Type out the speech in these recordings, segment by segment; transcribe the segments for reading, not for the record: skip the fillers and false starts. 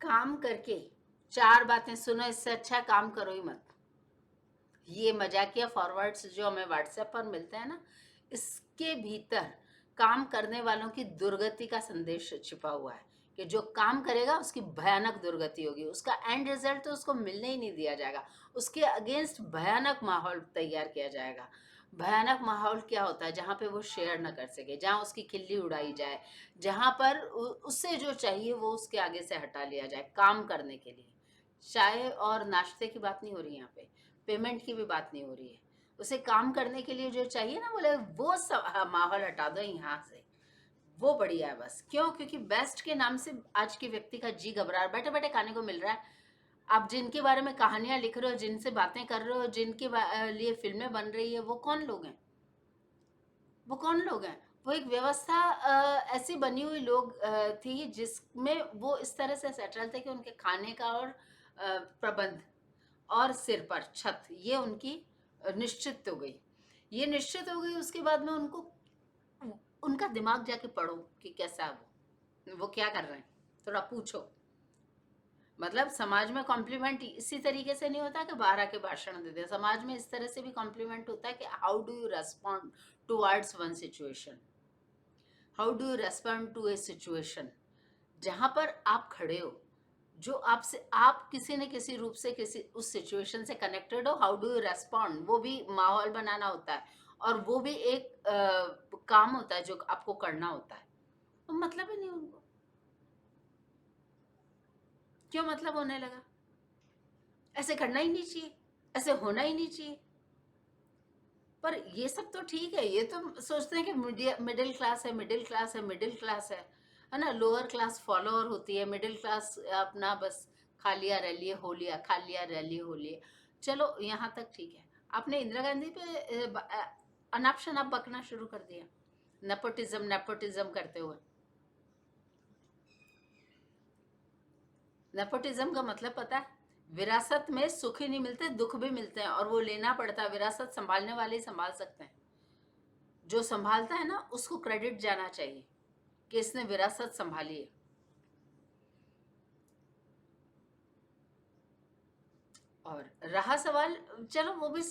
काम करके 4 बातें सुनो, इससे अच्छा काम करो ही मत। ये मजाकिया फॉरवर्ड्स जो हमें व्हाट्सएप पर मिलते हैं ना, इसके भीतर काम करने वालों की दुर्गति का संदेश छिपा हुआ है कि जो काम करेगा उसकी भयानक दुर्गति होगी, उसका एंड रिजल्ट तो उसको मिलने ही नहीं दिया जाएगा, उसके अगेंस्ट भयानक माहौल तैयार किया जाएगा। भयानक माहौल क्या होता है? जहाँ पे वो शेयर न कर सके, जहाँ उसकी खिल्ली उड़ाई जाए, जहाँ पर उससे जो चाहिए वो उसके आगे से हटा लिया जाए काम करने के लिए। चाय और नाश्ते की बात नहीं हो रही यहाँ पे, पेमेंट की भी बात नहीं हो रही है। उसे काम करने के लिए जो चाहिए ना, बोले वो सब माहौल हटा दो यहाँ से, वो बढ़िया है बस। क्यों? क्योंकि बेस्ट के नाम से आज के व्यक्ति का जी घबरा रहा है, बैठे बैठे खाने को मिल रहा है। आप जिनके बारे में कहानियां लिख रहे हो, जिनसे बातें कर रहे हो, जिनके लिए फिल्में बन रही है, वो कौन लोग हैं? वो कौन लोग हैं? वो एक व्यवस्था ऐसी बनी हुई लोग थी जिसमें वो इस तरह से सेटल थे कि उनके खाने का और प्रबंध और सिर पर छत, ये उनकी निश्चित हो गई। ये निश्चित हो गई, उसके बाद में उनको उनका दिमाग जाके पढ़ो कि कैसा है वो क्या कर रहे हैं, थोड़ा पूछो। मतलब समाज में कॉम्प्लीमेंट इसी तरीके से नहीं होता कि बाहर आके भाषण दे दे, समाज में इस तरह से भी कॉम्प्लीमेंट होता है कि how do you respond towards one situation, how do you respond to a situation जहां पर आप खड़े हो, जो आपसे आप किसी न किसी रूप से किसी उस सिचुएशन से कनेक्टेड हो, हाउ डू यू रेस्पॉन्ड, वो भी माहौल बनाना होता है और वो भी एक काम होता है जो आपको करना होता है। तो मतलब ही नहीं उनको। क्यों मतलब होने लगा? ऐसे करना ही नहीं चाहिए, ऐसे होना ही नहीं चाहिए। पर ये सब तो ठीक है, ये तो सोचते हैं कि मिडिल क्लास है, मिडिल क्लास है, मिडिल क्लास है ना। लोअर क्लास फॉलोअर होती है, मिडिल क्लास अपना बस खा लिया रह लिए हो लिया, खा लिया रह लिए हो लिए। चलो यहाँ तक ठीक है। आपने इंदिरा गांधी पे अनाप शनाप बकना शुरू कर दिया, नेपोटिज्म नेपोटिज्म करते हुए। नेपोटिज्म का मतलब पता है? विरासत में सुख ही नहीं मिलते, दुख भी मिलते हैं और वो लेना पड़ता है। विरासत संभालने वाले ही संभाल सकते हैं। जो संभालता है ना, उसको क्रेडिट जाना चाहिए कि इसने विरासत संभाली है। और रहा सवाल, चलो वो भी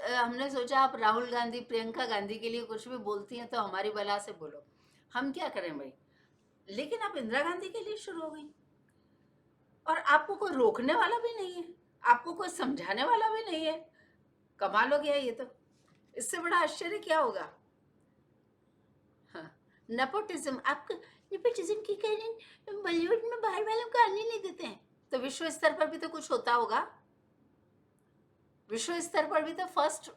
हमने सोचा आप राहुल गांधी प्रियंका गांधी के लिए कुछ भी बोलती हैं तो हमारी बला से बोलो, हम क्या करें भाई। लेकिन आप इंदिरा गांधी के लिए शुरू हो गई और आपको कोई रोकने वाला भी नहीं है, आपको कोई समझाने वाला भी नहीं है। कमाल हो गया ये तो। इससे बड़ा आश्चर्य क्या होगा? हाँ, नेपोटिज्म। आपको नेपोटिज्म की कारण बॉलीवुड में बाहर वालों को आने नहीं देते हैं, तो विश्व स्तर पर भी तो कुछ होता होगा। विश्व स्तर पर भी तो फर्स्ट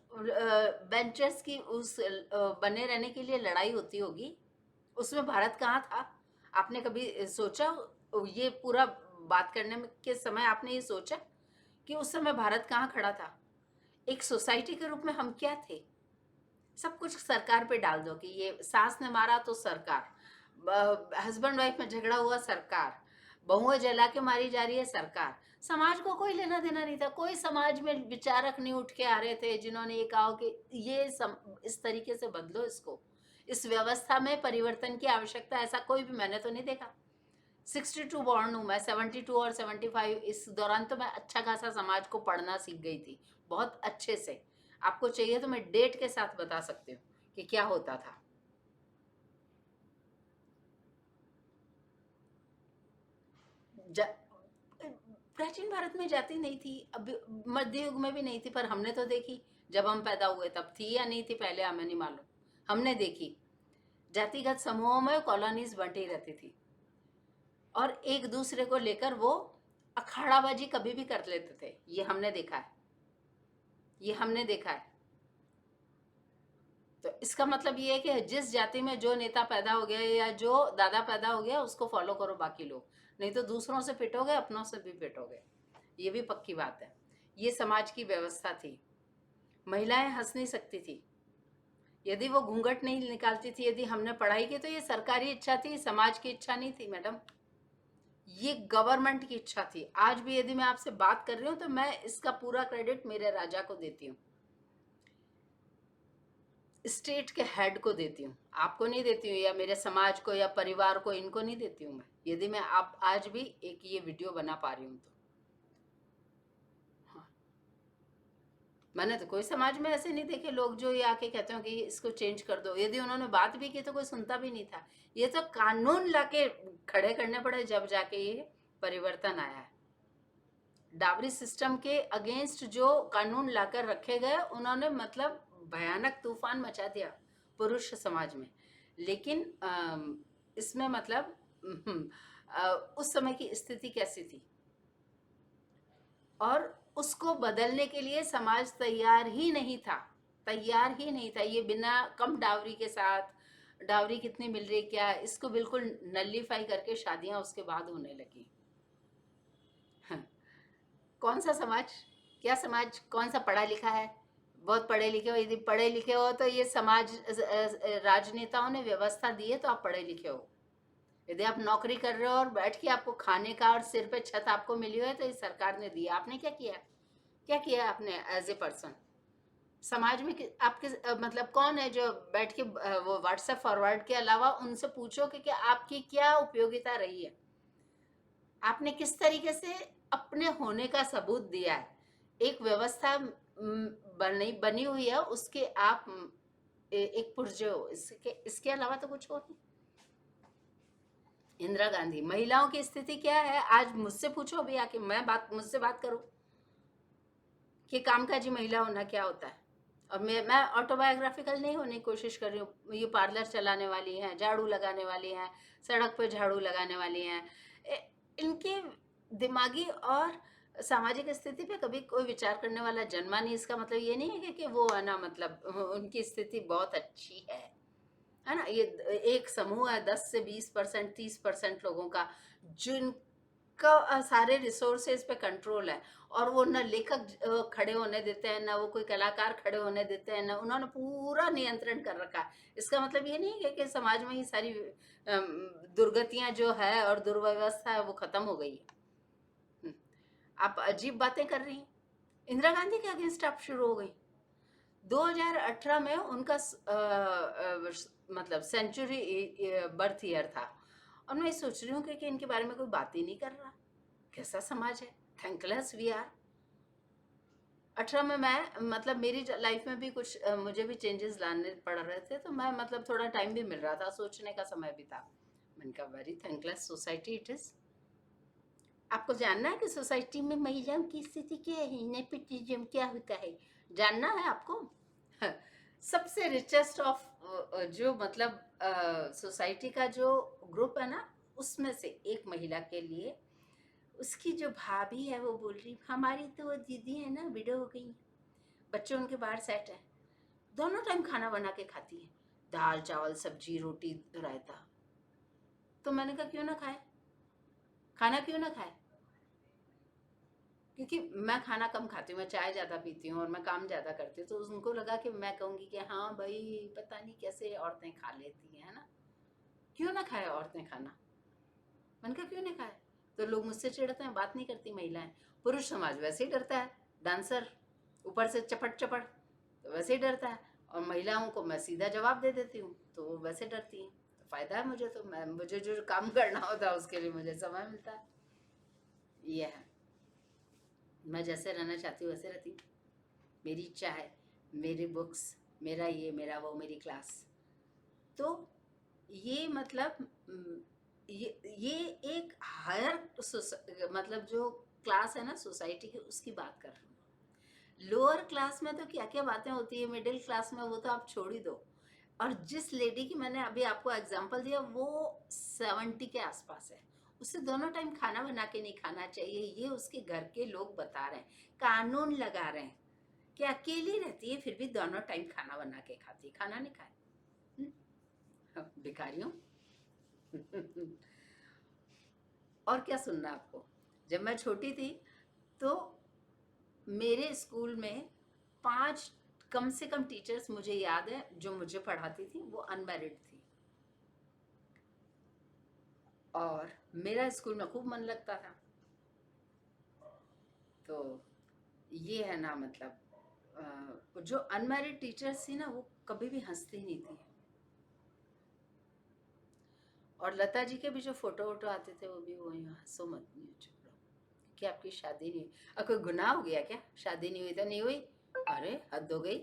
बेंचर्स की उस बने रहने के लिए लड़ाई होती होगी। उसमें भारत कहाँ था? आपने कभी सोचा? ये पूरा बात करने में के समय आपने ये सोचा कि उस समय भारत कहाँ खड़ा था? एक सोसाइटी के रूप में हम क्या थे? सब कुछ सरकार पे डाल दो कि ये सास ने मारा तो सरकार, हस्बैंड वाइफ में झगड़ा हुआ सरकार, बहुएं जला के मारी जा रही है सरकार। समाज को कोई लेना देना नहीं था, कोई समाज में विचारक नहीं उठ के आ रहे थे जिन्होंने ये कहा कि इस तरीके से बदलो इसको, इस व्यवस्था में परिवर्तन की आवश्यकता। ऐसा कोई भी मैंने तो नहीं देखा। 62 बॉर्न हूँ मैं, 72 और 75 इस दौरान तो मैं अच्छा खासा समाज को पढ़ना सीख गई थी, बहुत अच्छे से। आपको चाहिए तो मैं डेट के साथ बता सकती हूँ कि क्या होता था। प्राचीन भारत में जाति नहीं थी, अब मध्य युग में भी नहीं थी, पर हमने तो देखी। जब हम पैदा हुए तब थी या नहीं थी पहले हमें नहीं मालूम, हमने देखी। जातिगत समूहों में कॉलोनीज बंटी रहती थी और एक दूसरे को लेकर वो अखाड़ाबाजी कभी भी कर लेते थे। ये हमने देखा है, ये हमने देखा है। तो इसका मतलब ये है कि जिस जाति में जो नेता पैदा हो गया या जो दादा पैदा हो गया उसको फॉलो करो बाकी लोग, नहीं तो दूसरों से पिटोगे, अपनों से भी पिटोगे। ये भी पक्की बात है। ये समाज की व्यवस्था थी। महिलाएं हंस नहीं सकती थी, यदि वो घूंघट नहीं निकालती थी, यदि हमने पढ़ाई की तो ये सरकारी इच्छा थी, समाज की इच्छा नहीं थी मैडम, ये गवर्नमेंट की इच्छा थी। आज भी यदि मैं आपसे बात कर रही हूँ तो मैं इसका पूरा क्रेडिट मेरे राजा को देती हूँ। स्टेट के हेड को देती हूँ, आपको नहीं देती हूँ, या मेरे समाज को या परिवार को, इनको नहीं देती हूँ मैं। यदि मैं आप आज भी एक ये वीडियो बना पा रही हूँ तो हाँ, मैंने तो कोई समाज में ऐसे नहीं देखे लोग जो ये आके कहते हो कि इसको चेंज कर दो। यदि उन्होंने बात भी की तो कोई सुनता भी नहीं था। ये तो कानून लाके खड़े करने पड़े जब जाके ये परिवर्तन आया है। डावरी सिस्टम के अगेंस्ट जो कानून लाकर रखे गए, उन्होंने मतलब भयानक तूफान मचा दिया पुरुष समाज में। लेकिन इसमें मतलब उस समय की स्थिति कैसी थी, और उसको बदलने के लिए समाज तैयार ही नहीं था, तैयार ही नहीं था। ये बिना कम डावरी के साथ, डावरी कितनी मिल रही क्या, इसको बिल्कुल नलीफाई करके शादियां उसके बाद होने लगी। कौन सा समाज, क्या समाज, कौन सा पढ़ा लिखा है? बहुत पढ़े लिखे हो, यदि पढ़े लिखे हो तो ये समाज राजनेताओं ने व्यवस्था दी है तो आप पढ़े लिखे हो। यदि आप नौकरी कर रहे हो और बैठ के आपको खाने का और सिर पे छत आपको मिली है तो ये सरकार ने दी। आपने क्या किया, क्या किया आपने एज ए पर्सन? समाज में आपके मतलब कौन है जो बैठ के वो व्हाट्सएप फॉरवर्ड के अलावा उनसे पूछो कि आपकी क्या उपयोगिता रही है, आपने किस तरीके से अपने होने का सबूत दिया है। एक व्यवस्था बनी हुई है, उसके आप एक पुर्जे हो, इसके अलावा तो कुछ हो नहीं। इंदिरा गांधी, महिलाओं की स्थिति क्या है आज मुझसे पूछो अभी आके, मैं मुझसे बात करूं कि कामकाजी महिला होना क्या होता है। और मैं ऑटोबायोग्राफिकल नहीं होने की कोशिश कर रही हूँ। ये पार्लर चलाने वाली हैं, झाड़ू लगाने वाली हैं, सड़क पे झाड़ू लगाने वाली हैं, इनके दिमागी और सामाजिक स्थिति पे कभी कोई विचार करने वाला जन्मा नहीं। इसका मतलब ये नहीं है कि वो है ना, मतलब उनकी स्थिति बहुत अच्छी है ना। ये एक समूह है 10 से 20%, 30% लोगों का, जिनका सारे रिसोर्सेज पे कंट्रोल है, और वो न लेखक खड़े होने देते हैं, ना वो कोई कलाकार खड़े होने देते हैं, ना उन्होंने पूरा नियंत्रण कर रखा है। इसका मतलब ये नहीं है कि समाज में ही सारी दुर्गतियां जो है और दुर्व्यवस्था है वो खत्म हो गई है। आप अजीब बातें कर रही हैं। इंदिरा गांधी के अगेंस्ट आप शुरू हो गई। 2018 में उनका मतलब सेंचुरी बर्थ ईयर था, और मैं सोच रही हूँ कि इनके बारे में कोई बात ही नहीं कर रहा। कैसा समाज है, थैंकलेस वी आर। 18 में मैं मतलब मेरी लाइफ में भी कुछ मुझे भी चेंजेस लाने पड़ रहे थे, तो मैं मतलब थोड़ा टाइम भी मिल रहा था, सोचने का समय भी था। मैंने कहा very thankless society it is. आपको जानना है कि सोसाइटी में महिलाओं की स्थिति क्या है, नेपोटिज्म क्या होता है, जानना है आपको? सबसे रिचेस्ट ऑफ जो मतलब सोसाइटी का जो ग्रुप है ना, उसमें से एक महिला के लिए उसकी जो भाभी है वो बोल रही, हमारी तो वो दीदी है ना, विडो हो गई, बच्चे उनके बाहर सेट है, दोनों टाइम खाना बना के खाती है, दाल चावल सब्जी रोटी रायता। तो मैंने कहा क्यों ना खाए, खाना क्यों ना खाए? क्योंकि मैं खाना कम खाती हूँ, मैं चाय ज़्यादा पीती हूँ और मैं काम ज़्यादा करती हूँ, तो उनको लगा कि मैं कहूँगी कि हाँ भाई पता नहीं कैसे औरतें खा लेती हैं, है ना, क्यों ना खाए औरतें खाना। मैंने कहा क्यों नहीं खाए? तो लोग मुझसे चिढ़ते हैं, बात नहीं करती महिलाएं। पुरुष समाज वैसे ही डरता है, डांसर ऊपर से चपट चपट, तो वैसे ही डरता है। और महिलाओं को मैं सीधा जवाब दे देती हूँ तो वो वैसे डरती हैं। तो फायदा है मुझे, तो मुझे जो काम करना होता है उसके लिए मुझे समय मिलता है। ये है, मैं जैसे रहना चाहती हूँ वैसे रहती हूँ। मेरी इच्छा है, मेरी बुक्स, मेरा ये मेरा वो, मेरी क्लास। तो ये मतलब ये एक हायर मतलब जो क्लास है ना सोसाइटी की, उसकी बात कर रही हूँ। लोअर क्लास में तो क्या क्या बातें होती है, मिडिल क्लास में वो तो आप छोड़ ही दो। और जिस लेडी की मैंने अभी आपको एग्जांपल दिया वो 70 के आसपास है, उसे दोनों टाइम खाना बना के नहीं खाना चाहिए, ये उसके घर के लोग बता रहे हैं, कानून लगा रहे हैं कि अकेली रहती है फिर भी दोनों टाइम खाना बना के खाती है, खाना नहीं खाए भिखारियों। और क्या सुनना आपको? जब मैं छोटी थी तो मेरे स्कूल में 5 कम से कम टीचर्स मुझे याद है जो मुझे पढ़ाती थी, वो अनमैरिड थी, और मेरा स्कूल में खूब मन लगता था। तो ये है ना मतलब जो अनमैरिड टीचर्स थी ना वो कभी भी हंसती नहीं थी। और लता जी के भी जो फोटो वोटो आते थे वो भी वही, हंसो मत, नहीं चुप रहो, कि आपकी शादी नहीं हुई। अब कोई गुनाह हो गया क्या? शादी नहीं हुई तो नहीं हुई, अरे हद हो गई।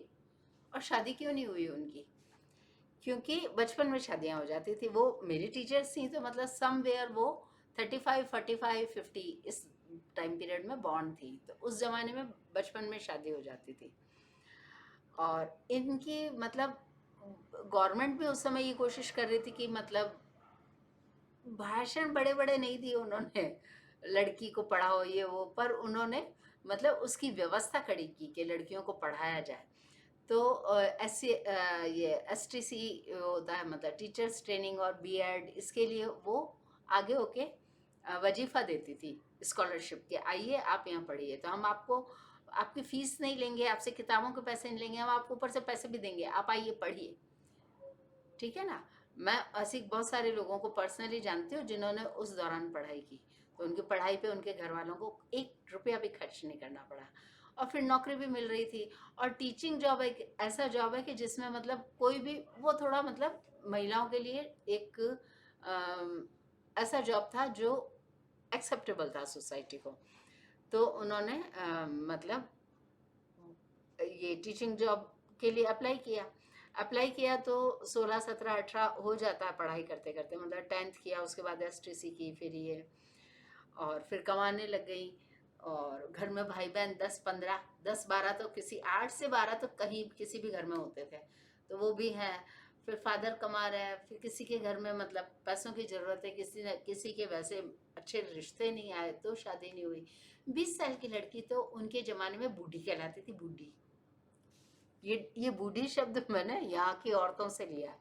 और शादी क्यों नहीं हुई उनकी? क्योंकि बचपन में शादियां हो जाती थी। वो मेरी टीचर्स थी तो मतलब समवेयर वो 35 45 50 इस टाइम पीरियड में बॉर्न थी, तो उस जमाने में बचपन में शादी हो जाती थी। और इनकी मतलब गवर्नमेंट भी उस समय ये कोशिश कर रही थी कि मतलब भाषण बड़े बड़े नहीं दिए उन्होंने, लड़की को पढ़ाओ ये वो, पर उन्होंने मतलब उसकी व्यवस्था खड़ी की कि लड़कियों को पढ़ाया जाए। तो ये STC होता है, मतलब टीचर्स ट्रेनिंग और BEd, इसके लिए वो आगे होके वजीफा देती थी स्कॉलरशिप के, आइए आप यहाँ पढ़िए, तो हम आपको आपकी फीस नहीं लेंगे, आपसे किताबों के पैसे नहीं लेंगे, हम आपको ऊपर से पैसे भी देंगे, आप आइए पढ़िए। ठीक है ना? मैं ऐसी बहुत सारे लोगों को पर्सनली जानती हूँ जिन्होंने उस दौरान पढ़ाई की, तो उनकी पढ़ाई पे उनके घर वालों को 1 रुपया भी खर्च नहीं करना पड़ा, और फिर नौकरी भी मिल रही थी। और टीचिंग जॉब एक ऐसा जॉब है कि जिसमें मतलब कोई भी, वो थोड़ा मतलब महिलाओं के लिए एक ऐसा जॉब था जो एक्सेप्टेबल था सोसाइटी को। तो उन्होंने मतलब ये टीचिंग जॉब के लिए अप्लाई किया तो 16 17 18 हो जाता है पढ़ाई करते करते, मतलब 10th किया, उसके बाद STC की, फिर ये, और फिर कमाने लग गई। और घर में भाई बहन 10 15 10 12, तो किसी 8 से 12 तो कहीं किसी भी घर में होते थे, तो वो भी हैं। फिर फादर कमा रहे हैं, फिर किसी के घर में मतलब पैसों की ज़रूरत है, किसी ने किसी के वैसे अच्छे रिश्ते नहीं आए तो शादी नहीं हुई। 20 साल की लड़की तो उनके ज़माने में बूढ़ी कहलाती थी, बूढ़ी। ये बूढ़ी शब्द मैंने यहाँ की औरतों से लिया है,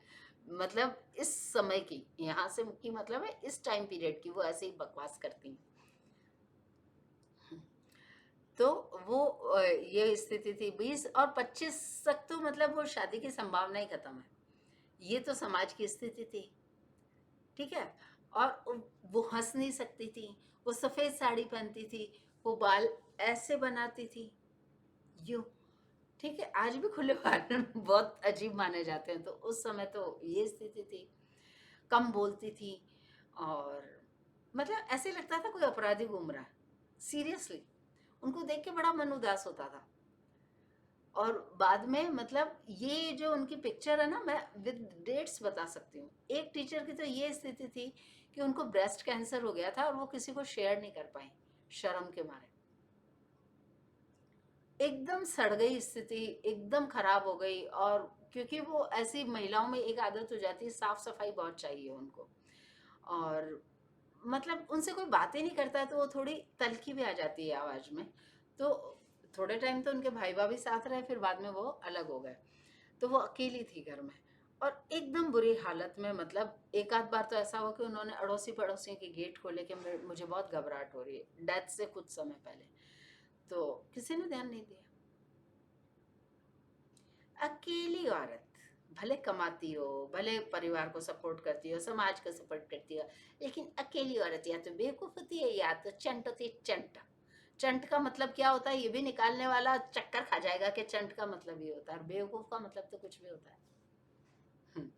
मतलब इस समय की, यहाँ से की मतलब है इस टाइम पीरियड की, वो ऐसे ही बकवास करती हैं। तो वो ये स्थिति थी। 20 और 25 तक तो मतलब वो शादी की संभावना ही खत्म है, ये तो समाज की स्थिति थी। ठीक है? और वो हंस नहीं सकती थी, वो सफेद साड़ी पहनती थी, वो बाल ऐसे बनाती थी, यूं। ठीक है, आज भी खुले बाल बहुत अजीब माने जाते हैं, तो उस समय तो ये स्थिति थी। कम बोलती थी, और मतलब ऐसे लगता था कोई अपराधी घूम रहा है, सीरियसली। उनको देख के बड़ा मन उदास होता था। और बाद में मतलब ये जो उनकी पिक्चर है ना, मैं विद डेट्स बता सकती हूँ। एक टीचर की तो ये स्थिति थी कि उनको ब्रेस्ट कैंसर हो गया था और वो किसी को शेयर नहीं कर पाई, शर्म के मारे। एकदम सड़ गई स्थिति, एकदम खराब हो गई। और क्योंकि वो ऐसी महिलाओं में एक आदत हो जाती है, साफ सफाई बहुत चाहिए उनको, और मतलब उनसे कोई बातें नहीं करता है तो वो थोड़ी तल्खी भी आ जाती है आवाज में। तो थोड़े टाइम तो उनके भाई भाभी साथ रहे, फिर बाद में वो अलग हो गए, तो वो अकेली थी घर में। और एकदम बुरी हालत में, मतलब एक आध बार तो ऐसा हुआ कि उन्होंने अड़ोसी पड़ोसियों के गेट खोले कि मुझे बहुत घबराहट हो रही है, डेथ से कुछ समय पहले, तो किसी ने ध्यान नहीं दिया। अकेली औरत, भले कमाती हो, भले परिवार को सपोर्ट करती हो, समाज को सपोर्ट करती हो, लेकिन अकेली औरत या तो बेवकूफ होती है या तो चंट होती है। चंट, चंट का मतलब क्या होता है ये भी निकालने वाला चक्कर खा जाएगा कि चंट का मतलब ये होता है, और बेवकूफ का मतलब तो कुछ भी होता है। हम्म।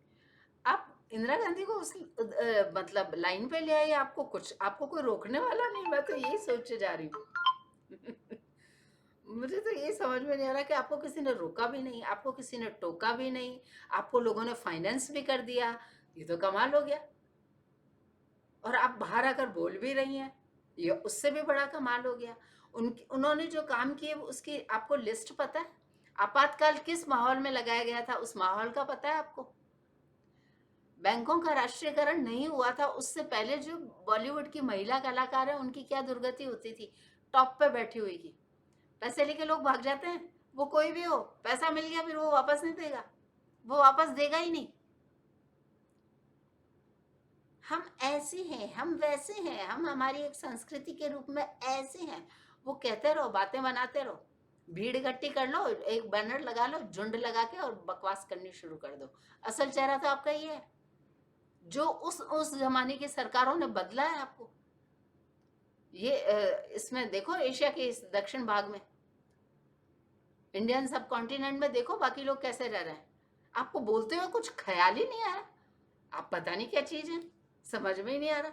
आप इंदिरा गांधी को उस मतलब लाइन पे ले आइए, आपको कोई रोकने वाला नहीं, मैं तो यही सोचे जा रही हूँ। मुझे तो ये समझ में नहीं आ रहा कि आपको किसी ने रोका भी नहीं, आपको किसी ने टोका भी नहीं, आपको लोगों ने फाइनेंस भी कर दिया, ये तो कमाल हो गया। और आप बाहर आकर बोल भी रही हैं, ये उससे भी बड़ा कमाल हो गया। उन्होंने जो काम किए उसकी आपको लिस्ट पता है? आपातकाल किस माहौल में लगाया गया था, उस माहौल का पता है आपको? बैंकों का राष्ट्रीयकरण नहीं हुआ था उससे पहले जो बॉलीवुड की महिला कलाकार है उनकी क्या दुर्गति होती थी, टॉप पे बैठी हुई की। पैसे लेके लोग भाग जाते हैं, वो कोई भी हो, पैसा मिल गया फिर वो वापस नहीं देगा, वो वापस देगा ही नहीं। हम ऐसे हैं, हम वैसे हैं, हम हमारी एक संस्कृति के रूप में ऐसे हैं। वो कहते रहो, बातें बनाते रहो, भीड़ इकट्ठी कर लो, एक बैनर लगा लो, झुंड लगा के, और बकवास करनी शुरू कर दो। असल चेहरा तो आपका ये है, जो उस जमाने की सरकारों ने बदला है आपको। ये इसमें देखो, एशिया के इस दक्षिण भाग में इंडियन सब कॉन्टिनेंट में देखो बाकी लोग कैसे रह रहे हैं, आपको बोलते हुए कुछ ख्याल ही नहीं आया, आप पता नहीं क्या चीज है, समझ में ही नहीं आ रहा।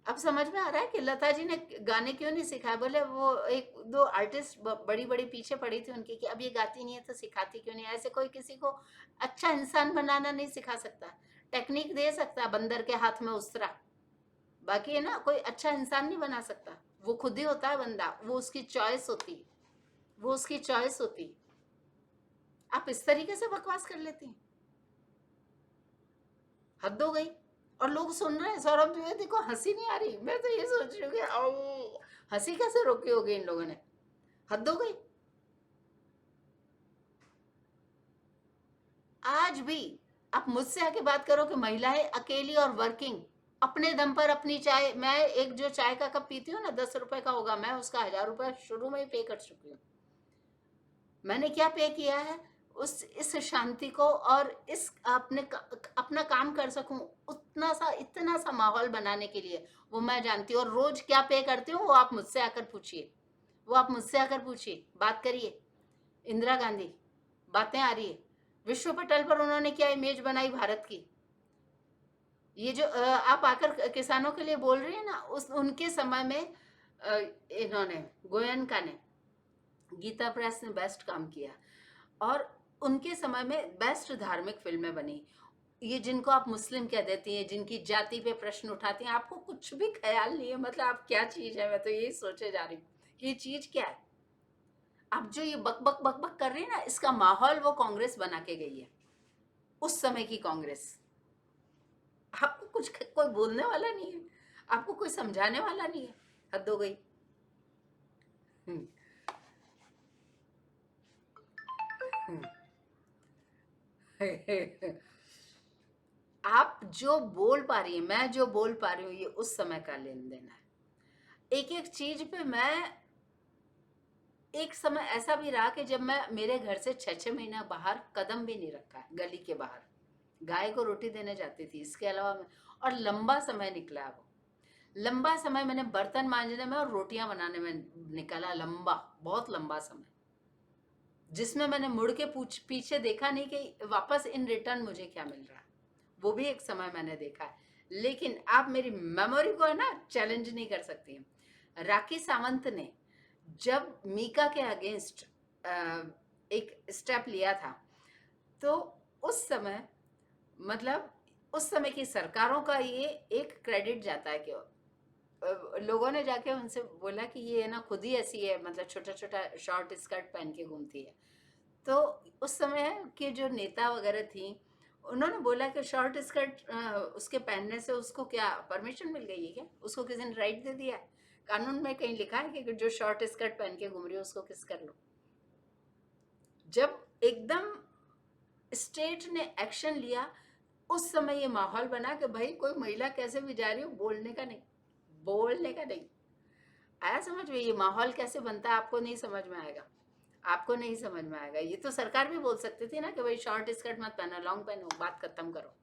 अब समझ में आ रहा है कि लता जी ने गाने क्यों नहीं सिखाए। बोले वो एक दो आर्टिस्ट बड़ी बड़ी पीछे पड़ी थी उनकी कि अब ये गाती नहीं है तो सिखाती क्यों नहीं। ऐसे कोई किसी को अच्छा इंसान बनाना नहीं सिखा सकता, टेक्निक दे सकता है बंदर के हाथ में उसरा, बाकी है ना कोई अच्छा इंसान नहीं बना सकता। वो खुद ही होता है बंदा, वो उसकी चॉइस होती, वो उसकी चॉइस होती। आप इस तरीके से बकवास कर लेती हैं, हद हो गई। और लोग सुन रहे हैं, सौरभ द्विवेदी को हंसी नहीं आ रही, मैं तो ये सोच रही हूँ कि आओ, हंसी कैसे रोकी होगी इन लोगों ने, हद हो गई। आज भी आप मुझसे आके बात करो कि महिलाएं अकेली और वर्किंग, अपने दम पर अपनी चाय, मैं एक जो चाय का कप पीती हूँ ना 10 रुपए का होगा, मैं उसका 1000 रुपए शुरू में ही पे कर चुकी हूँ। मैंने क्या पे किया है, उस इस शांति को और इस अपना काम कर सकूं उतना सा इतना सा माहौल बनाने के लिए, वो मैं जानती हूँ। और रोज क्या पे करती हूँ वो आप मुझसे आकर पूछिए, वो आप मुझसे आकर पूछिए, बात करिए। इंदिरा गांधी, बातें आ रही है, विश्व पटल पर उन्होंने क्या इमेज बनाई भारत की। ये जो आप आकर किसानों के लिए बोल रही है ना, उस उनके समय में इन्होंने गोयनका ने, गीता प्रेस ने बेस्ट काम किया। और उनके समय में बेस्ट धार्मिक फिल्में बनी। ये जिनको आप मुस्लिम कह देती हैं, जिनकी जाति पे प्रश्न उठाती हैं, आपको कुछ भी ख्याल नहीं है, मतलब आप क्या चीज है, मैं तो यही सोचे जा रही हूँ कि ये चीज क्या है। आप जो ये बक बक बक बक कर रही है ना, इसका माहौल वो कांग्रेस बना के गई है, उस समय की कांग्रेस। आपको कुछ कोई बोलने वाला नहीं है, आपको कोई समझाने वाला नहीं है, हद हो गई। हम्म, हम्म। आप जो बोल पा रही है, मैं जो बोल पा रही हूँ, ये उस समय का लेन देन है। एक एक चीज पे मैं, एक समय ऐसा भी रहा कि जब मैं मेरे घर से 6-6 महीना बाहर कदम भी नहीं रखा है, गली के बाहर गाय को रोटी देने जाती थी, इसके अलावा मैं, और लंबा समय निकला है वो, लंबा समय मैंने बर्तन मांजने में और रोटियां बनाने में निकाला, लंबा, बहुत लंबा समय, जिसमें मैंने मुड़ के पीछे देखा नहीं कि वापस इन रिटर्न मुझे क्या मिल रहा है। वो भी एक समय मैंने देखा है। लेकिन आप मेरी मेमोरी को है ना चैलेंज नहीं कर सकती हैं। राखी सावंत ने जब मीका के अगेंस्ट एक स्टेप लिया था, तो उस समय, मतलब उस समय की सरकारों का ये एक क्रेडिट जाता है कि लोगों ने जाके उनसे बोला कि ये है ना खुद ही ऐसी है, मतलब छोटा छोटा शॉर्ट स्कर्ट पहन के घूमती है। तो उस समय के जो नेता वगैरह थी, उन्होंने बोला कि शॉर्ट स्कर्ट उसके पहनने से उसको क्या परमिशन मिल गई है क्या, उसको किसी ने राइट दे दिया है? कानून में कहीं लिखा है कि जो शॉर्ट स्कर्ट पहन के घूम रही है उसको किस कर लो। जब एकदम स्टेट ने एक्शन लिया, उस समय ये माहौल बना कि भाई कोई महिला कैसे भी जा रही हो, बोलने का नहीं, बोलने का नहीं। आया समझ में, ये माहौल कैसे बनता है आपको नहीं समझ में आएगा, आपको नहीं समझ में आएगा। ये तो सरकार भी बोल सकती थी ना कि भाई शॉर्ट स्कर्ट मत पहना, लॉन्ग पहनो, बात खत्म करो,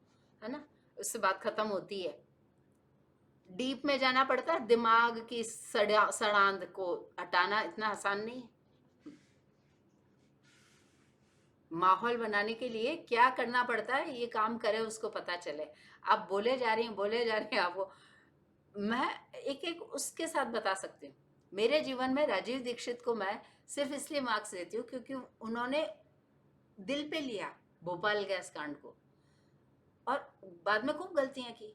है ना, उससे बात खत्म होती है। डीप में जाना पड़ता है, दिमाग की सड़ांध को हटाना इतना आसान नहीं है। माहौल बनाने के लिए क्या करना पड़ता है, ये काम करे उसको पता चले। आप बोले जा रही हैं, बोले जा रही हैं, आपको मैं एक एक उसके साथ बता सकती हूँ। मेरे जीवन में राजीव दीक्षित को मैं सिर्फ इसलिए मार्क्स देती हूँ क्योंकि उन्होंने दिल पे लिया भोपाल गैस कांड को, और बाद में खूब गलतियां की,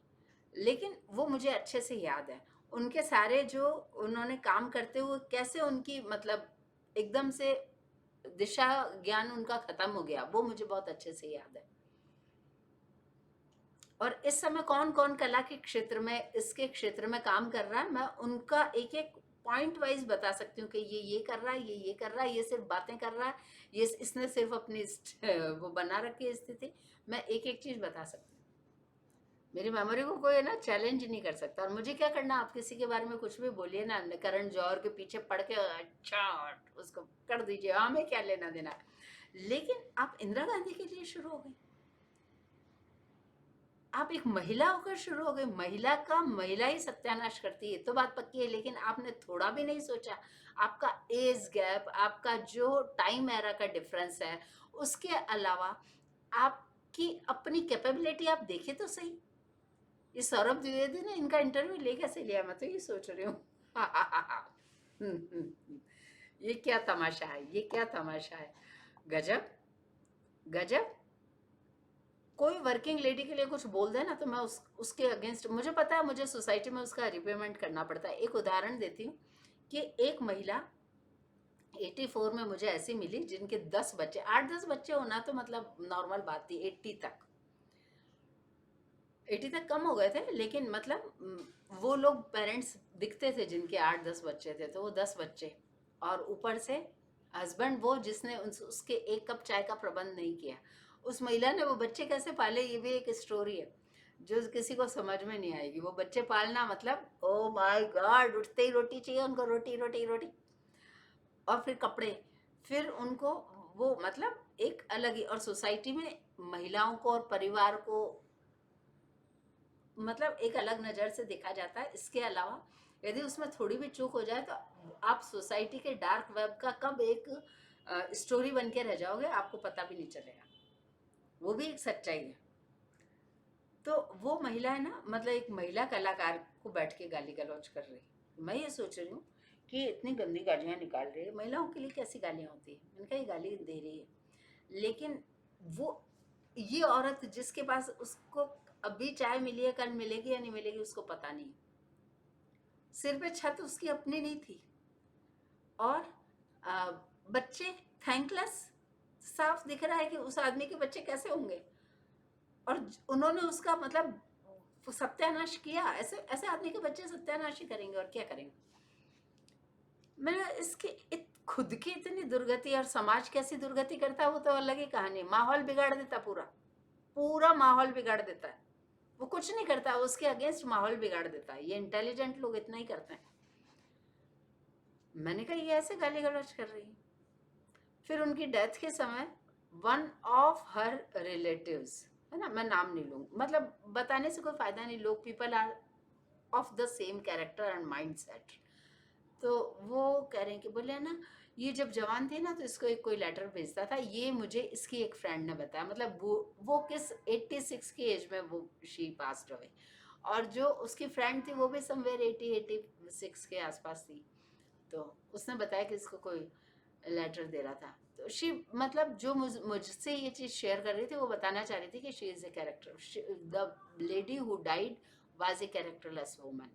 लेकिन वो मुझे अच्छे से याद है। उनके सारे जो उन्होंने काम करते हुए कैसे उनकी, मतलब एकदम से दिशा ज्ञान उनका खत्म हो गया, वो मुझे बहुत अच्छे से याद है। और इस समय कौन कौन कला के क्षेत्र में, इसके क्षेत्र में काम कर रहा है, मैं उनका एक एक पॉइंट वाइज बता सकती हूँ कि ये कर रहा है, ये कर रहा है, ये सिर्फ बातें कर रहा है, ये इसने सिर्फ अपनी वो बना रखी है स्थिति। मैं एक एक चीज बता सकती हूँ। मेरी मेमोरी को कोई ना चैलेंज नहीं कर सकता। और मुझे क्या करना, आप किसी के बारे में कुछ भी बोलिए ना, करण जौहर के पीछे पड़ के अच्छा उसको कर दीजिए, हमें क्या लेना देना। लेकिन आप इंदिरा गांधी के लिए शुरू हो गई, आप एक महिला होकर शुरू हो गए। महिला का महिला ही सत्यानाश करती है, तो बात पक्की है। लेकिन आपने थोड़ा भी नहीं सोचा, आपका एज गैप, आपका जो टाइम एरा का डिफरेंस है, उसके अलावा आपकी अपनी कैपेबिलिटी आप देखे तो सही। ये सौरभ द्विवेदी ने इनका इंटरव्यू ले कैसे लिया, मैं तो ये सोच रही हूँ। ये क्या तमाशा है, ये क्या तमाशा है। गजब, गजब। कोई वर्किंग लेडी के लिए कुछ बोल दे ना तो मैं उसके अगेंस्ट, मुझे पता है मुझे सोसाइटी में उसका रिपेमेंट करना पड़ता है। एक उदाहरण देती हूँ कि एक महिला 84 में मुझे ऐसी मिली जिनके 10 बच्चे, 8-10 बच्चे होना तो मतलब नॉर्मल बात थी। 80 तक कम हो गए थे, लेकिन मतलब वो लोग पेरेंट्स दिखते थे जिनके 8-10 बच्चे थे, तो वो 10 बच्चे और ऊपर से हस्बैंड वो जिसने उसके एक कप चाय का प्रबंध नहीं किया। उस महिला ने वो बच्चे कैसे पाले, ये भी एक स्टोरी है जो किसी को समझ में नहीं आएगी। वो बच्चे पालना मतलब ओ माय गॉड, उठते ही रोटी चाहिए उनको, रोटी रोटी रोटी, और फिर कपड़े, फिर उनको वो मतलब एक अलग ही। और सोसाइटी में महिलाओं को और परिवार को मतलब एक अलग नज़र से देखा जाता है। इसके अलावा यदि उसमें थोड़ी भी चूक हो जाए तो आप सोसाइटी के डार्क वेब का कब एक स्टोरी बन के रह जाओगे, आपको पता भी नहीं चलेगा। वो भी एक सच्चाई है। तो वो महिला है ना, मतलब एक महिला कलाकार को बैठ के गाली गलौज कर रही है। मैं ये सोच रही हूँ कि इतनी गंदी गालियाँ निकाल रही है, महिलाओं के लिए कैसी गालियाँ होती है, इनका ये गाली दे रही है। लेकिन वो ये औरत जिसके पास, उसको अभी चाय मिली है, कल मिलेगी या नहीं मिलेगी उसको पता नहीं। सिर पे छत उसकी अपनी नहीं थी, और आ, बच्चे थैंकलेस, साफ दिख रहा है कि उस आदमी के बच्चे कैसे होंगे। और उन्होंने उसका मतलब सत्यानाश किया। ऐसे ऐसे आदमी के बच्चे सत्यानाश ही करेंगे और क्या करेंगे। मैं इसकी खुद की इतनी दुर्गति और समाज कैसी दुर्गति करता है वो तो अलग ही कहानी। माहौल बिगाड़ देता, पूरा पूरा माहौल बिगाड़ देता है। वो कुछ नहीं करता, वो उसके अगेंस्ट माहौल बिगाड़ देता है। ये इंटेलिजेंट लोग इतना ही करते हैं। मैंने कहा ये ऐसे गाली गलौज कर रही है। फिर उनकी डेथ के समय वन ऑफ हर रिलेटिव्स, है ना, मैं नाम नहीं लूँगी, मतलब बताने से कोई फायदा नहीं, लोग people are of the same character and mindset. तो वो कह रहे हैं कि बोले ना, ये जब जवान थे ना तो इसको एक कोई लेटर भेजता था, ये मुझे इसकी एक फ्रेंड ने बताया। मतलब वो किस 86 की एज में वो शी पास्ड अवे, और जो उसकी फ्रेंड थी वो भी समवेयर 86 के आसपास थी। तो उसने बताया कि इसको कोई लेटर दे रहा था। तो शी मतलब जो मुझसे ये चीज़ शेयर कर रही थी वो बताना चाह रही थी कि she is a character, the lady who died was a characterless woman.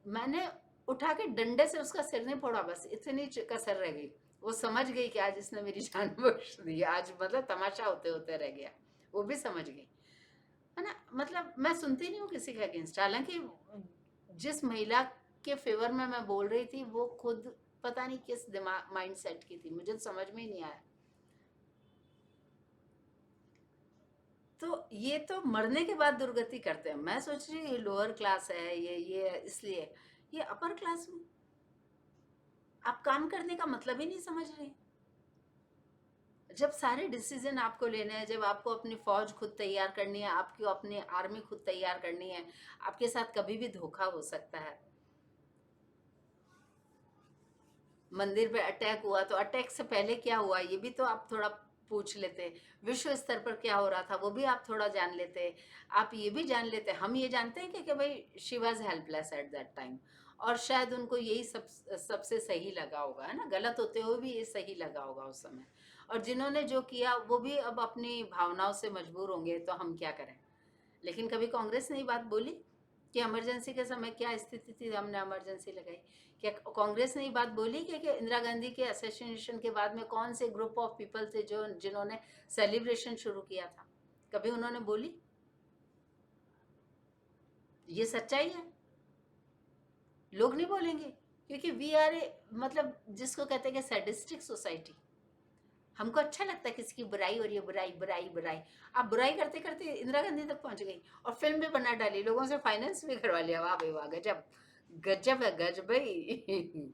मैंने उठा के डंडे से उसका सिर नहीं फोड़ा, बस इतनी कसर रह गई। वो समझ गई कि आज इसने मेरी जान बख्श दी, आज मतलब तमाशा होते होते रह गया। वो भी समझ गई, है ना। मतलब मैं सुनती नहीं हूँ किसी के अगेंस्ट, हालांकि जिस महिला के फेवर में मैं बोल रही थी वो खुद पता नहीं किस दिमाग माइंड सेट की थी, मुझे तो समझ में ही नहीं आया। तो ये तो मरने के बाद दुर्गति करते हैं। मैं सोच रही हूँ ये लोअर क्लास है, ये इसलिए, ये अपर क्लास में आप काम करने का मतलब ही नहीं समझ रहे। जब सारे डिसीजन आपको लेने हैं, जब आपको अपनी फौज खुद तैयार करनी है, आपको अपनी आर्मी खुद तैयार करनी है, आपके साथ कभी भी धोखा हो सकता है। मंदिर पे अटैक हुआ तो अटैक से पहले क्या हुआ ये भी तो आप थोड़ा पूछ लेते। विश्व स्तर पर क्या हो रहा था वो भी आप थोड़ा जान लेते। आप ये भी जान लेते। हम ये जानते हैं कि भाई she was helpless at that time, और शायद उनको यही सबसे सही लगा होगा, है ना, गलत होते हुए भी ये सही लगा होगा उस समय। और जिन्होंने जो किया वो भी अब अपनी भावनाओं से मजबूर होंगे, तो हम क्या करें। लेकिन कभी कांग्रेस ने ये बात बोली कि इमरजेंसी के समय क्या स्थिति थी, हमने इमरजेंसी लगाई। क्या कांग्रेस ने ये बात बोली कि इंदिरा गांधी के असैसिनेशन के बाद में कौन से ग्रुप ऑफ पीपल थे जो जिन्होंने सेलिब्रेशन शुरू किया था, कभी उन्होंने बोली। ये सच्चाई है, लोग नहीं बोलेंगे क्योंकि वी आर ए, मतलब जिसको कहते हैं कि सैडिस्टिक सोसाइटी। हमको अच्छा लगता है किसी की बुराई हो रही है, बुराई बुराई बुराई। आप बुराई करते करते इंदिरा गांधी तक पहुंच गई और फिल्म भी बना डाली, लोगों से फाइनेंस भी करवा लिया। वाह भाई वाह, गजब, गजब है गजब भाई।